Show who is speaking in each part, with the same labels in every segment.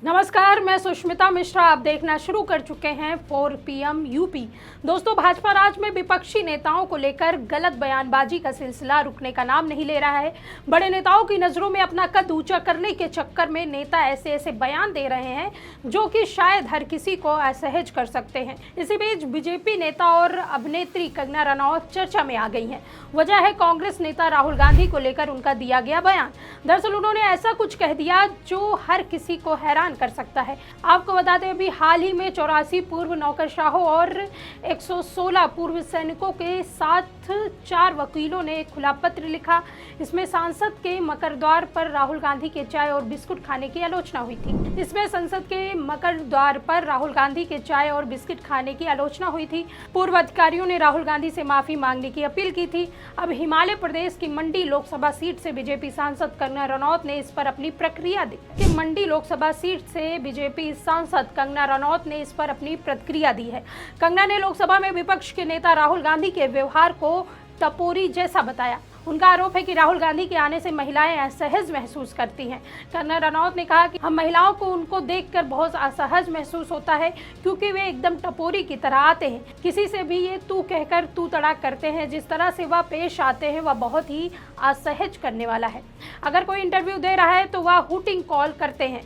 Speaker 1: नमस्कार, मैं सुष्मिता मिश्रा। आप देखना शुरू कर चुके हैं 4 PM यूपी। दोस्तों, भाजपा राज में विपक्षी नेताओं को लेकर गलत बयानबाजी का सिलसिला रुकने का नाम नहीं ले रहा है। बड़े नेताओं की नज़रों में अपना कद ऊंचा करने के चक्कर में नेता ऐसे ऐसे बयान दे रहे हैं जो कि शायद हर किसी को असहज कर सकते हैं। इसी बीच बीजेपी नेता और अभिनेत्री कंगना रनौत चर्चा में आ गई हैं। वजह है कांग्रेस नेता राहुल गांधी को लेकर उनका दिया गया बयान। दरअसल उन्होंने ऐसा कुछ कह दिया जो हर किसी को हैरान कर सकता है। आपको बता दें, अभी हाल ही में 84 पूर्व नौकरशाहों और 116 पूर्व सैनिकों के साथ 4 वकीलों ने एक खुला पत्र लिखा। इसमें सांसद के मकर द्वार पर राहुल गांधी के चाय और बिस्कुट खाने की आलोचना हुई थी। इसमें संसद के मकर द्वार पर राहुल गांधी के चाय और बिस्किट खाने की आलोचना हुई थी। पूर्व अधिकारियों ने राहुल गांधी से माफी मांगने की अपील की थी। अब हिमाचल प्रदेश की मंडी लोकसभा सीट से बीजेपी सांसद कंगना रनौत ने इस पर अपनी प्रतिक्रिया दी। मंडी लोकसभा सीट से बीजेपी सांसद कंगना रनौत ने इस पर अपनी प्रतिक्रिया दी है। कंगना ने लोकसभा में विपक्ष के नेता राहुल गांधी के व्यवहार को टपोरी जैसा बताया। उनका आरोप है कि राहुल गांधी के आने से महिलाएं असहज महसूस करती हैं। कंगना रनौत ने कहा कि हम महिलाओं को उनको देखकर बहुत असहज महसूस होता है क्योंकि वे एकदम टपोरी की तरह आते हैं। किसी से भी ये तू कहकर तू तड़ाक करते हैं। जिस तरह से वह पेश आते हैं वह बहुत ही असहज करने वाला है। अगर कोई इंटरव्यू दे रहा है तो वह हुटिंग कॉल करते हैं।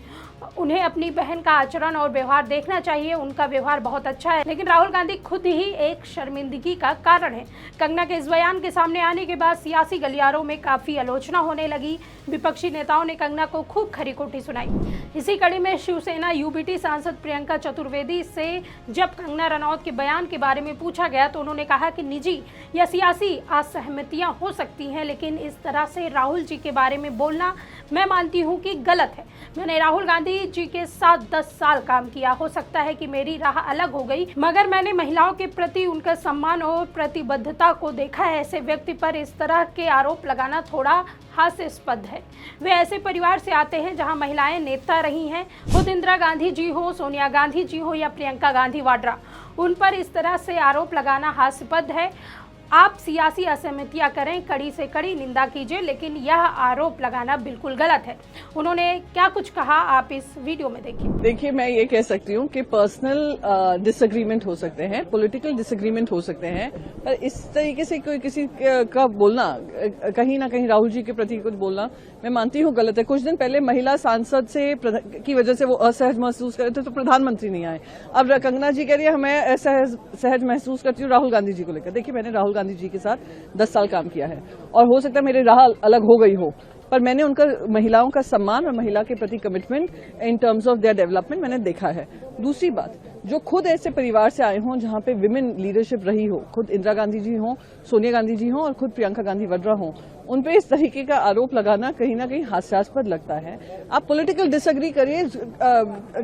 Speaker 1: उन्हें अपनी बहन का आचरण और व्यवहार देखना चाहिए। उनका व्यवहार बहुत अच्छा है, लेकिन राहुल गांधी खुद ही एक शर्मिंदगी का कारण है। कंगना के इस बयान के सामने आने के बाद सियासी गलियारों में काफी आलोचना होने लगी। विपक्षी नेताओं ने कंगना को खूब खरी खोटी सुनाई। इसी कड़ी में शिवसेना यूबीटी सांसद प्रियंका चतुर्वेदी से जब कंगना रनौत के बयान के बारे में पूछा गया तो उन्होंने कहा कि निजी या सियासी असहमतियां हो सकती हैं, लेकिन इस तरह से राहुल जी के बारे में बोलना मैं मानती हूं कि गलत है। मैंने राहुल गांधी जी के साथ 10 साल काम किया। हो सकता है कि मेरी राह अलग हो गई, मगर मैंने महिलाओं के प्रति उनका सम्मान और प्रतिबद्धता को देखा है। ऐसे व्यक्ति पर इस तरह के आरोप लगाना थोड़ा हास्यास्पद है। वे ऐसे परिवार से आते हैं जहां महिलाएं नेता रही हैं। खुद इंदिरा गांधी जी हो, सोनिया गांधी जी हो या प्रियंका गांधी वाड्रा, उन पर इस तरह से आरोप लगाना हास्यास्पद है। आप सियासी असहमतियां करें, कड़ी से कड़ी निंदा कीजिए, लेकिन यह आरोप लगाना बिल्कुल गलत है। उन्होंने क्या कुछ कहा, आप इस वीडियो में देखिए।
Speaker 2: देखिए, मैं ये कह सकती हूँ कि पर्सनल डिसएग्रीमेंट हो सकते हैं, पॉलिटिकल डिसएग्रीमेंट हो सकते हैं, पर इस तरीके से कोई किसी का बोलना, कहीं ना कहीं राहुल जी के प्रति कुछ बोलना, मैं मानती हूँ गलत है। कुछ दिन पहले महिला सांसद से की वजह से वो असहज महसूस कर रहे थे तो प्रधानमंत्री नहीं आए। अब कंगना जी कह रही है मैं सहज महसूस करती हूँ राहुल गांधी जी को लेकर। देखिए, मैंने राहुल गांधी जी के साथ 10 साल काम किया है और हो सकता है मेरी राह अलग हो गई हो, पर मैंने उनका महिलाओं का सम्मान और महिला के प्रति commitment in terms of their development मैंने देखा है। दूसरी बात, जो खुद ऐसे परिवार से आए हों जहां पे विमेन लीडरशिप रही हो, खुद इंदिरा गांधी जी हों, सोनिया गांधी जी हों और खुद प्रियंका गांधी वाड्रा हों, उन पे इस तरीके का आरोप लगाना कहीं ना कहीं हास्यास्पद लगता है। आप पॉलिटिकल डिसएग्री करिए,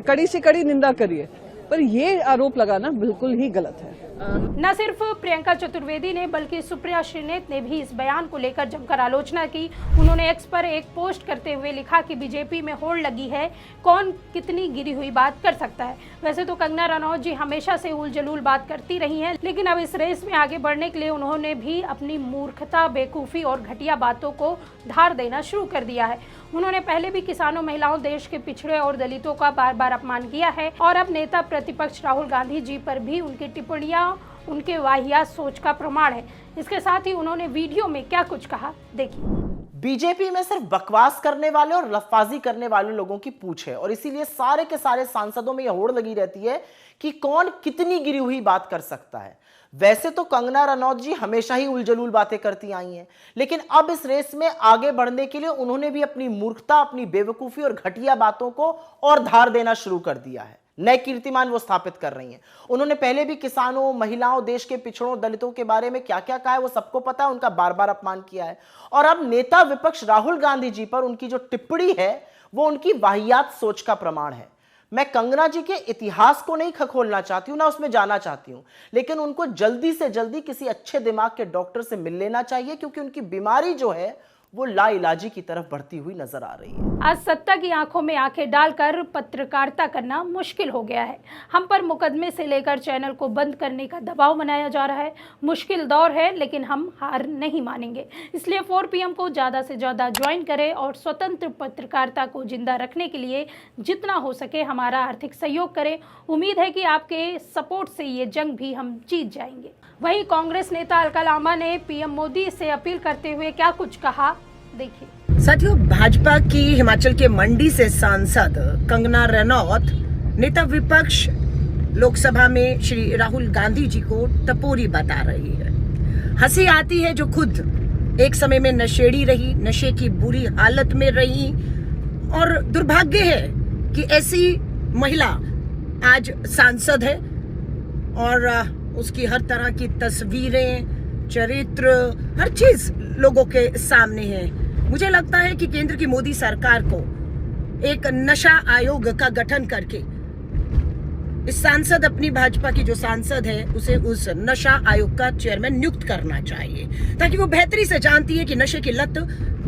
Speaker 2: कड़ी से कड़ी निंदा करिए, पर ये आरोप लगाना बिल्कुल ही गलत है।
Speaker 1: न सिर्फ प्रियंका चतुर्वेदी ने बल्कि सुप्रिया श्रीनेत ने भी इस बयान को लेकर जमकर आलोचना की। उन्होंने एक्स पर एक पोस्ट करते हुए लिखा कि बीजेपी में होड़ लगी है, कौन कितनी गिरी हुई बात कर सकता है। वैसे तो कंगना रनौत जी हमेशा से उल जलूल बात करती रही हैं, लेकिन अब इस रेस में आगे बढ़ने के लिए उन्होंने भी अपनी मूर्खता, बेवकूफ़ी और घटिया बातों को धार देना शुरू कर दिया है। उन्होंने पहले भी किसानों, महिलाओं, देश के पिछड़े और दलितों का बार बार अपमान किया है और अब नेता प्रतिपक्ष राहुल गांधी जी पर भी उनकी टिप्पणियां उनके वाहियात सोच का प्रमाण है। इसके साथ ही उन्होंने वीडियो में क्या कुछ कहा, देखिए।
Speaker 3: बीजेपी में सिर्फ बकवास करने वाले और लफाजी करने वाले लोगों की पूछ है और इसीलिए सारे के सारे सांसदों में यह होड़ लगी रहती है कि कौन कितनी गिरी हुई बात कर सकता है। वैसे तो कंगना रनौत जी हमेशा ही उलझलूल बातें करती आई हैं, लेकिन अब इस रेस में आगे बढ़ने के लिए उन्होंने भी अपनी मूर्खता, अपनी बेवकूफी और घटिया बातों को और धार देना शुरू कर दिया है। नए कीर्तिमान वो स्थापित कर रही हैं। उन्होंने पहले भी किसानों, महिलाओं, देश के पिछड़ों, दलितों के बारे में क्या क्या कहा है वो सबको पता है, उनका बार बार अपमान किया है। और अब नेता विपक्ष राहुल गांधी जी पर उनकी जो टिप्पणी है वो उनकी वाहियात सोच का प्रमाण है। मैं कंगना जी के इतिहास को नहीं खखोलना चाहती हूं, ना उसमें जाना चाहती हूं, लेकिन उनको जल्दी से जल्दी किसी अच्छे दिमाग के डॉक्टर से मिल लेना चाहिए, क्योंकि उनकी बीमारी जो है वो लाइलाजी की तरफ बढ़ती हुई नजर आ रही है।
Speaker 1: आज सत्ता की आंखों में आंखें डालकर पत्रकारिता करना मुश्किल हो गया है। हम पर मुकदमे से लेकर चैनल को बंद करने का दबाव बनाया जा रहा है। मुश्किल दौर है, लेकिन हम हार नहीं मानेंगे। इसलिए 4 PM को ज़्यादा से ज़्यादा ज्वाइन करें और स्वतंत्र पत्रकारिता को जिंदा रखने के लिए जितना हो सके हमारा आर्थिक सहयोग करें। उम्मीद है कि आपके सपोर्ट से ये जंग भी हम जीत जाएंगे। वहीं कांग्रेस नेता अलका लांबा ने PM मोदी से अपील करते हुए क्या कुछ कहा, देखिए।
Speaker 4: साथियों, भाजपा की हिमाचल के मंडी से सांसद कंगना रनौत नेता विपक्ष लोकसभा में श्री राहुल गांधी जी को टपोरी बता रही है। हंसी आती है जो खुद एक समय में नशेड़ी रही, नशे की बुरी हालत में रही, और दुर्भाग्य है कि ऐसी महिला आज सांसद है और उसकी हर तरह की तस्वीरें, चरित्र, हर चीज लोगों के सामने है। मुझे लगता है कि केंद्र की मोदी सरकार को एक नशा आयोग का गठन करके इस सांसद, अपनी भाजपा की जो सांसद है, उसे उस नशा आयोग का चेयरमैन नियुक्त करना चाहिए, ताकि वो बेहतरी से जानती है कि नशे की लत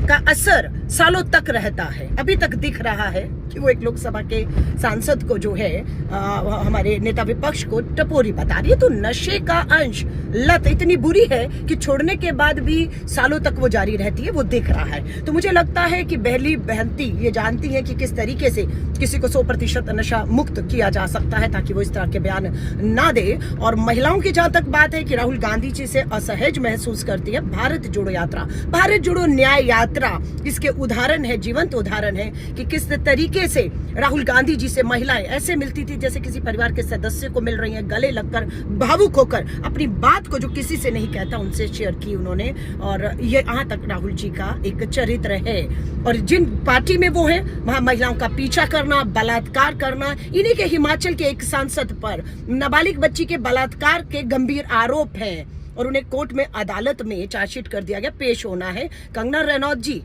Speaker 4: का असर सालों तक रहता है। अभी तक दिख रहा है कि वो एक लोकसभा के सांसद को जो है हमारे नेता विपक्ष को टपोरी बता रही है। तो नशे का अंश, लत इतनी बुरी है कि छोड़ने के बाद भी सालों तक वो जारी रहती है, वो दिख रहा है। तो मुझे लगता है कि बहली बहनती ये जानती है कि किस तरीके से किसी को 100% नशा मुक्त किया जा सकता है, ताकि वो इस तरह के बयान ना दे। और महिलाओं की जहां तक बात है कि राहुल गांधी जी से असहज महसूस करती है, भारत जोड़ो यात्रा, भारत जोड़ो न्याय यात्रा इसके उदाहरण है, जीवंत उदाहरण है कि किस तरीके से राहुल गांधी जी से महिलाएं ऐसे मिलती थी जैसे किसी परिवार के सदस्य को मिल रही हैं, गले लगकर, भावुक होकर अपनी बात को जो किसी से नहीं कहता उनसे शेयर की उन्होंने। और ये यहाँ तक राहुल जी का एक चरित्र है। और जिन पार्टी में वो है वहां महिलाओं का पीछा करना, बलात्कार करना, इन्हीं के हिमाचल के एक सांसद पर नाबालिग बच्ची के बलात्कार के गंभीर आरोप हैं और उन्हें कोर्ट में, अदालत में चार्जशीट कर दिया गया, पेश होना है। कंगना रनौत जी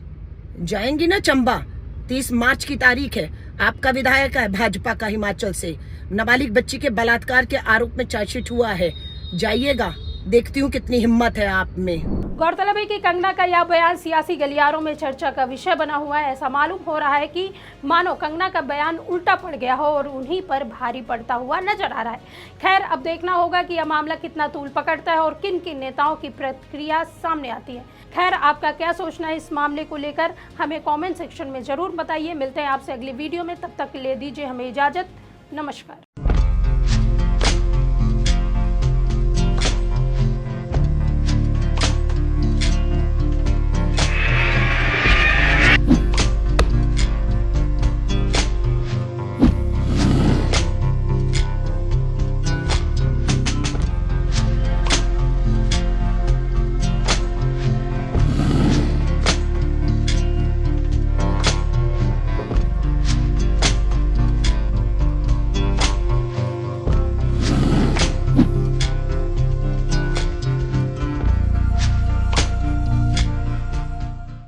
Speaker 4: जाएंगी ना चंबा, 30 मार्च की तारीख है। आपका विधायक है भाजपा का हिमाचल से, नाबालिग बच्ची के बलात्कार के आरोप में चार्जशीट हुआ है, जाइएगा, देखती हूँ कितनी हिम्मत है आप में।
Speaker 1: गौरतलब है कि कंगना का यह बयान सियासी गलियारों में चर्चा का विषय बना हुआ है। ऐसा मालूम हो रहा है कि मानो कंगना का बयान उल्टा पड़ गया हो और उन्हीं पर भारी पड़ता हुआ नजर आ रहा है। खैर, अब देखना होगा कि यह मामला कितना तूल पकड़ता है और किन किन नेताओं की प्रतिक्रिया सामने आती है। खैर, आपका क्या सोचना है इस मामले को लेकर, हमें कॉमेंट सेक्शन में जरूर बताइए। मिलते हैं आपसे अगली वीडियो में, तब तक के लिए दीजिए हमें इजाजत। नमस्कार।